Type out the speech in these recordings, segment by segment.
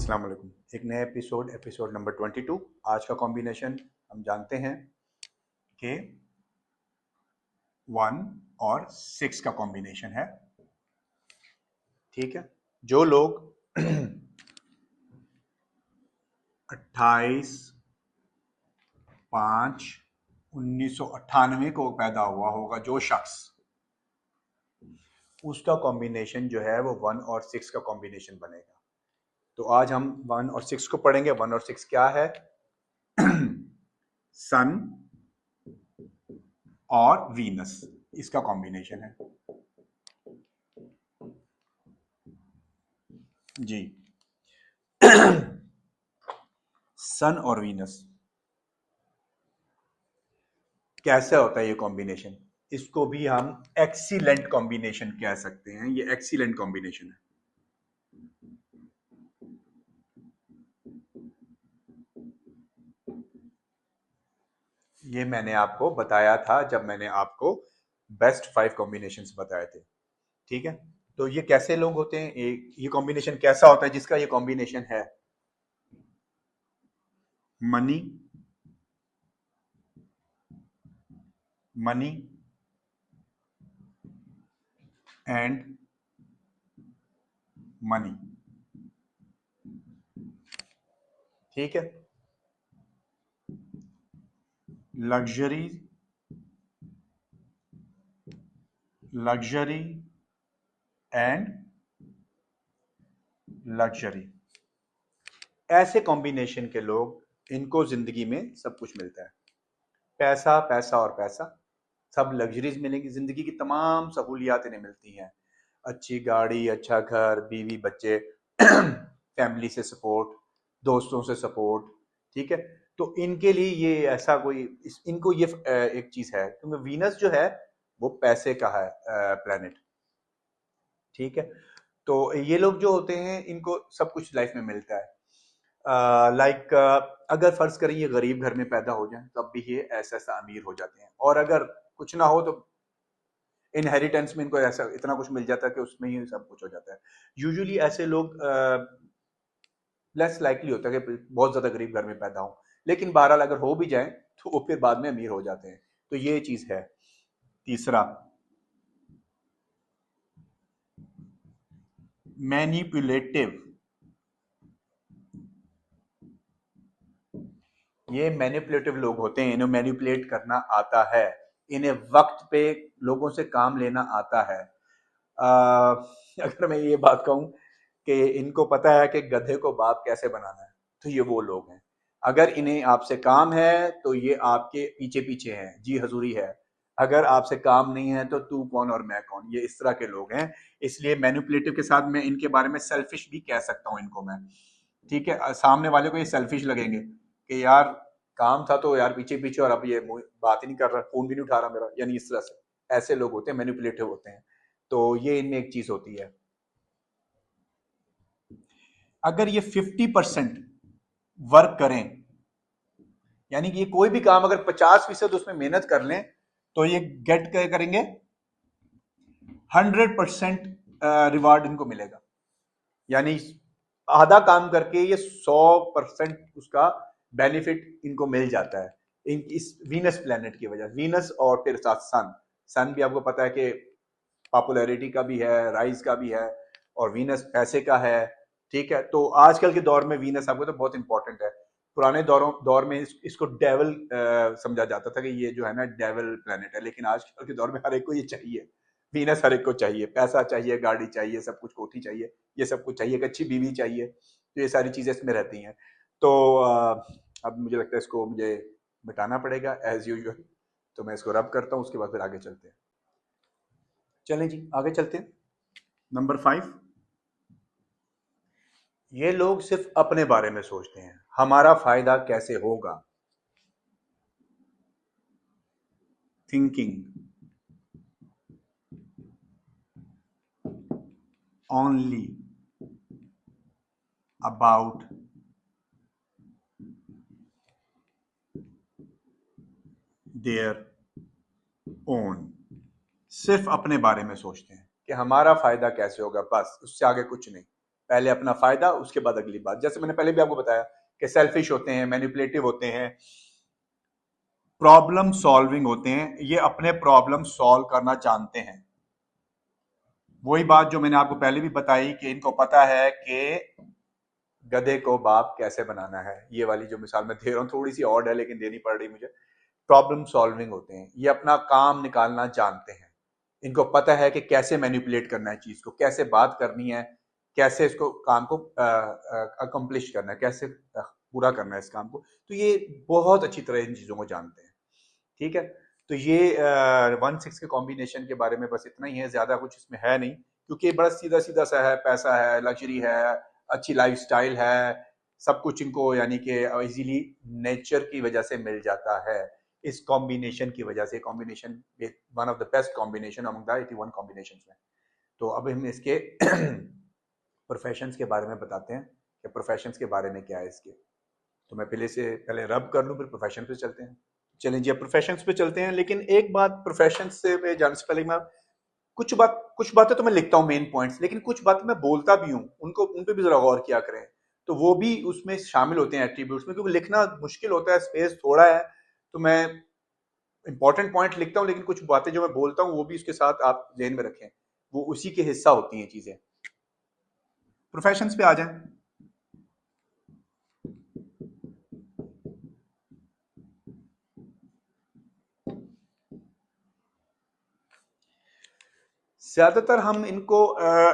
अस्सलाम वालेकुम। एक नया एपिसोड नंबर 22। आज का कॉम्बिनेशन हम जानते हैं कि 1 और 6 का कॉम्बिनेशन है। ठीक है, जो लोग 28/5/1998 को पैदा हुआ होगा जो शख्स, उसका कॉम्बिनेशन जो है वो 1 और 6 का कॉम्बिनेशन बनेगा। तो आज हम 1 और 6 को पढ़ेंगे। 1 और 6 क्या है? सन और वीनस, इसका कॉम्बिनेशन है जी। सन और वीनस कैसे होता है ये कॉम्बिनेशन? इसको भी हम एक्सीलेंट कॉम्बिनेशन कह सकते हैं। ये एक्सीलेंट कॉम्बिनेशन है। ये मैंने आपको बताया था जब मैंने आपको बेस्ट 5 कॉम्बिनेशंस बताए थे। ठीक है, तो ये कैसे लोग होते हैं, ये कॉम्बिनेशन कैसा होता है जिसका ये कॉम्बिनेशन है? Money, money and money. ठीक है, लग्जरी, लग्जरी एंड लग्जरी। ऐसे कॉम्बिनेशन के लोग, इनको जिंदगी में सब कुछ मिलता है। पैसा, पैसा और पैसा, सब लग्जरीज मिलेंगी। जिंदगी की तमाम सहूलियात इन्हें मिलती हैं। अच्छी गाड़ी, अच्छा घर, बीवी, बच्चे, फैमिली से सपोर्ट, दोस्तों से सपोर्ट। ठीक है, तो इनके लिए ये ऐसा कोई इनको ये एक चीज है, क्योंकि वीनस जो है वो पैसे का है प्लेनेट। ठीक है, तो ये लोग जो होते हैं इनको सब कुछ लाइफ में मिलता है। लाइक अगर फर्ज करें ये गरीब घर में पैदा हो जाए तब भी ये ऐसा ऐसा अमीर हो जाते हैं, और अगर कुछ ना हो तो इनहेरिटेंस में इनको ऐसा इतना कुछ मिल जाता है कि उसमें ही सब कुछ हो जाता है। यूजुअली ऐसे लोग लेस लाइकली होता है कि बहुत ज्यादा गरीब घर में पैदा हो, लेकिन बहरहाल अगर हो भी जाए तो वो फिर बाद में अमीर हो जाते हैं। तो ये चीज है। तीसरा, मैनिपुलेटिव। ये मैनिपुलेटिव लोग होते हैं, इन्हें मैनिपुलेट करना आता है, इन्हें वक्त पे लोगों से काम लेना आता है। अगर मैं ये बात कहूं कि इनको पता है कि गधे को बाप कैसे बनाना है, तो ये वो लोग हैं। अगर इन्हें आपसे काम है तो ये आपके पीछे पीछे हैं, जी हजूरी है। अगर आपसे काम नहीं है तो तू कौन और मैं कौन, ये इस तरह के लोग हैं। इसलिए मैनिपुलेटिव के साथ मैं इनके बारे में सेल्फिश भी कह सकता हूँ इनको मैं। ठीक है, सामने वाले को ये सेल्फिश लगेंगे कि यार काम था तो यार पीछे पीछे, और अब ये बात ही नहीं कर रहा, फोन भी नहीं उठा रहा मेरा, यानी इस तरह से ऐसे लोग होते हैं, मैनिपुलेटिव होते हैं। तो ये इनमें एक चीज होती है। अगर ये 50% वर्क करें, यानी कि ये कोई भी काम अगर 50% उसमें मेहनत कर लें, तो ये गेट क्या करेंगे, 100% रिवार्ड इनको मिलेगा। यानी आधा काम करके ये 100% उसका बेनिफिट इनको मिल जाता है, इस वीनस प्लेनेट की वजह। वीनस और फिर साथ सन, सन भी आपको पता है कि पॉपुलैरिटी का भी है, राइज का भी है, और वीनस पैसे का है। ठीक है, तो आजकल के दौर में वीनस आपको तो बहुत इंपॉर्टेंट है। पुराने दौर में इसको डेवल समझा जाता था कि ये जो है ना डेवल प्लेनेट है, लेकिन आजकल के दौर में हर एक को ये चाहिए। वीनस हर एक को चाहिए, पैसा चाहिए, गाड़ी चाहिए, सब कुछ, कोठी चाहिए, ये सब कुछ चाहिए, एक अच्छी बीवी चाहिए। तो ये सारी चीजें इसमें रहती हैं। तो अब मुझे लगता है इसको मुझे मिटाना पड़ेगा एज यूजुअल। तो मैं इसको रब करता हूँ, उसके बाद फिर आगे चलते हैं। चलें जी, आगे चलते हैं। नंबर 5, ये लोग सिर्फ अपने बारे में सोचते हैं, हमारा फायदा कैसे होगा। Thinking only about their own. सिर्फ अपने बारे में सोचते हैं कि हमारा फायदा कैसे होगा, बस उससे आगे कुछ नहीं। पहले अपना फायदा, उसके बाद अगली बात। जैसे मैंने पहले भी आपको बताया कि सेल्फिश होते हैं, मैनिपुलेटिव होते हैं, प्रॉब्लम सॉल्विंग होते हैं, ये अपने प्रॉब्लम सॉल्व करना जानते हैं। वही बात जो मैंने आपको पहले भी बताई कि इनको पता है कि गधे को बाप कैसे बनाना है। ये वाली जो मिसाल मैं दे रहा हूँ थोड़ी सी ऑड है, लेकिन देनी पड़ रही मुझे। प्रॉब्लम सॉल्विंग होते हैं, ये अपना काम निकालना जानते हैं। इनको पता है कि कैसे मैनिपुलेट करना है चीज को, कैसे बात करनी है, कैसे इसको काम को अकम्प्लिश करना है, कैसे पूरा करना है इस काम को। तो ये बहुत अच्छी तरह इन चीजों को जानते हैं। ठीक है, तो ये 1-6 के कॉम्बिनेशन के बारे में बस इतना ही है, ज्यादा कुछ इसमें है नहीं, क्योंकि बड़ा सीधा सीधा सा है। पैसा है, लग्जरी है, अच्छी लाइफस्टाइल है, सब कुछ इनको यानी कि इजीली नेचर की वजह से मिल जाता है। इस कॉम्बिनेशन की वजह से, combination one of the best combination among the 81 combination में। तो अब हम इसके प्रोफेशंस के बारे में बताते हैं कि प्रोफेशंस के बारे में क्या है इसके। तो मैं पहले रब कर लूँ, फिर प्रोफेशन पे चलते हैं। चलें जी, अब प्रोफेशंस पे चलते हैं। लेकिन एक बात प्रोफेशन से पे जाने से पहले मैं कुछ बातें तो मैं लिखता हूँ मेन पॉइंट्स, लेकिन कुछ बातें मैं बोलता भी हूँ, उनको उन पे भी जरा गौर किया करें। तो वो भी उसमें शामिल होते हैं एट्रीब्यूट्स में, क्योंकि लिखना मुश्किल होता है, स्पेस थोड़ा है। तो मैं इंपॉर्टेंट पॉइंट लिखता हूँ, लेकिन कुछ बातें जो मैं बोलता हूँ वो भी उसके साथ आप ध्यान में रखें, वो उसी के हिस्सा होती हैं चीजें। प्रोफेशंस पे आ जाएं। ज्यादातर हम इनको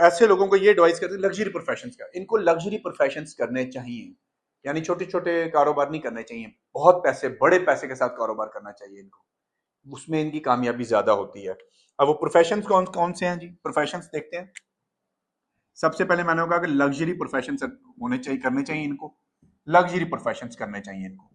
ऐसे लोगों को ये एडवाइस करते हैं लग्जरी प्रोफेशंस का, इनको लग्जरी प्रोफेशंस करने चाहिए। यानी छोटे छोटे कारोबार नहीं करने चाहिए, बहुत पैसे, बड़े पैसे के साथ कारोबार करना चाहिए इनको, उसमें इनकी कामयाबी ज्यादा होती है। अब वो प्रोफेशंस कौन कौन से हैं जी, प्रोफेशंस देखते हैं। सबसे पहले मैंने कहा कि लग्जरी प्रोफेशंस होने चाहिए, करने चाहिए इनको। लग्जरी प्रोफेशंस करने चाहिए इनको,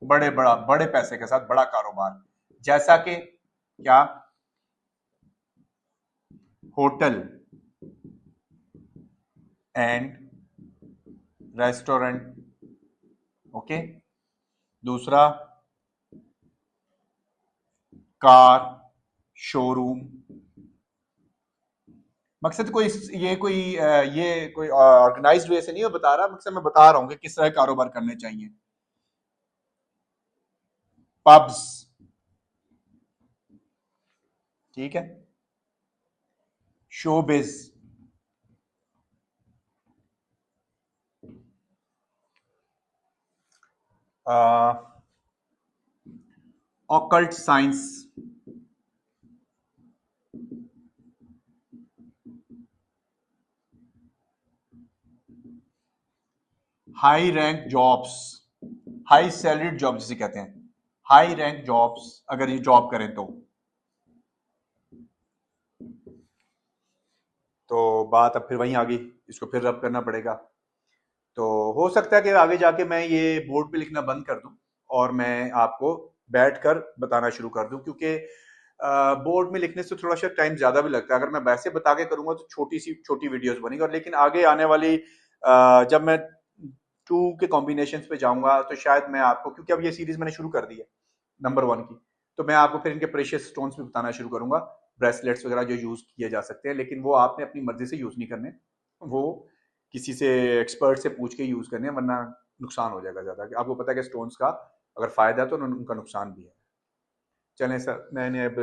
बड़े पैसे के साथ बड़ा कारोबार, जैसा कि क्या, होटल एंड रेस्टोरेंट। ओके, दूसरा कार शोरूम। मकसद कोई ये कोई ये कोई ऑर्गेनाइज्ड वे से नहीं मैं बता रहा, मकसद मैं बता रहा हूँ कि किस तरह कारोबार करने चाहिए। पब्स, ठीक है, showbiz, occult science, high rank jobs, high salaried job जिसे कहते हैं, हाई रैंक जॉब्स अगर ये जॉब करें तो बात अब फिर वहीं आ गई, इसको फिर रब करना पड़ेगा। तो हो सकता है कि आगे जाके मैं ये बोर्ड पे लिखना बंद कर दूं और मैं आपको बैठकर बताना शुरू कर दूं, क्योंकि बोर्ड में लिखने से थोड़ा सा टाइम ज्यादा भी लगता है। अगर मैं वैसे बता के करूंगा तो छोटी वीडियोस बनेगी, और लेकिन आगे आने वाली जब मैं 2 के कॉम्बिनेशन पे जाऊंगा तो शायद मैं आपको, क्योंकि अब ये सीरीज मैंने शुरू कर दी है नंबर 1 की, तो मैं आपको फिर इनके प्रेशियस स्टोन्स भी बताना शुरू करूंगा, ब्रेसलेट्स वगैरह जो यूज किए जा सकते हैं। लेकिन वो आपने अपनी मर्जी से यूज नहीं करने, वो किसी से एक्सपर्ट से पूछ के यूज करने हैं, वरना नुकसान हो जाएगा ज्यादा। आपको पता है कि स्टोन्स का अगर फायदा है तो उनका नुकसान भी है। चलें सर, मैंने अब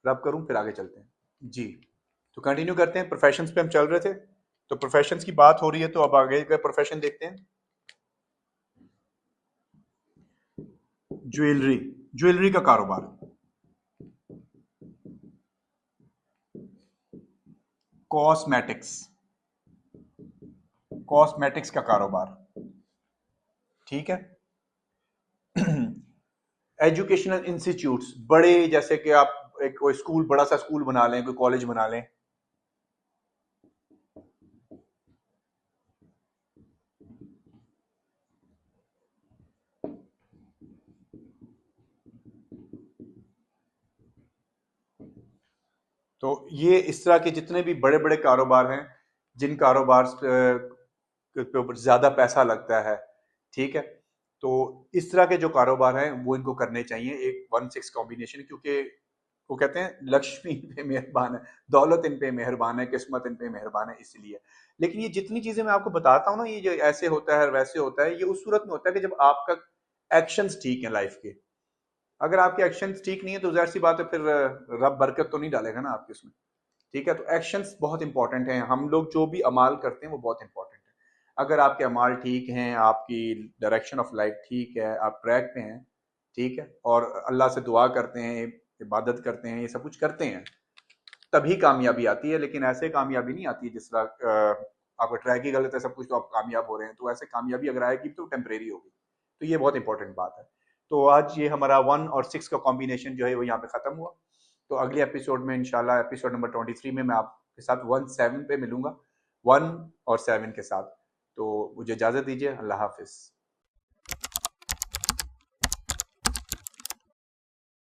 रब करूं फिर आगे चलते हैं जी। तो कंटिन्यू करते हैं, प्रोफेशंस पे हम चल रहे थे, तो प्रोफेशंस की बात हो रही है, तो अब आगे का प्रोफेशन देखते हैं। ज्वेलरी, ज्वेलरी का कारोबार, कॉस्मेटिक्स, कॉस्मेटिक्स का कारोबार, ठीक है। एजुकेशनल इंस्टीट्यूट्स, बड़े, जैसे कि आप एक कोई स्कूल, बड़ा सा स्कूल बना लें, कोई कॉलेज बना लें। तो ये इस तरह के जितने भी बड़े बड़े कारोबार हैं, जिन कारोबार के ऊपर ज्यादा पैसा लगता है, ठीक है, तो इस तरह के जो कारोबार हैं वो इनको करने चाहिए। एक 1-6 कॉम्बिनेशन, क्योंकि वो कहते हैं लक्ष्मी इन पे मेहरबान है, दौलत इन पे मेहरबान है, किस्मत इन पे मेहरबान है, इसलिए। लेकिन ये जितनी चीजें मैं आपको बताता हूँ ना, ये जो ऐसे होता है वैसे होता है, ये उस सूरत में होता है कि जब आपका एक्शंस ठीक है लाइफ के। अगर आपके एक्शंस ठीक नहीं है तो जाहिर सी बात है फिर रब बरकत तो नहीं डालेगा ना आपके उसमें। ठीक है, तो एक्शंस बहुत इंपॉर्टेंट हैं, हम लोग जो भी अमाल करते हैं वो बहुत इंपॉर्टेंट है। अगर आपके अमाल ठीक हैं, आपकी डायरेक्शन ऑफ लाइफ ठीक है, आप ट्रैक पे हैं, ठीक है, और अल्लाह से दुआ करते हैं, इबादत करते हैं, ये सब कुछ करते हैं, तभी कामयाबी आती है। लेकिन ऐसे कामयाबी नहीं आती जिस तरह आपका ट्रैक ही गलत है, सब कुछ तो आप कामयाब हो रहे हैं, तो ऐसे कामयाबी अगर आएगी तो टेम्परेरी होगी। तो ये बहुत इंपॉर्टेंट बात है। तो आज ये हमारा 1 और 6 का कॉम्बिनेशन जो है वो यहाँ पे खत्म हुआ। तो अगले एपिसोड में इंशाल्लाह एपिसोड नंबर 23 में मैं आपके साथ 1-7 पे मिलूंगा, 1 और 7 के साथ। तो मुझे इजाजत दीजिए, अल्लाह हाफिज।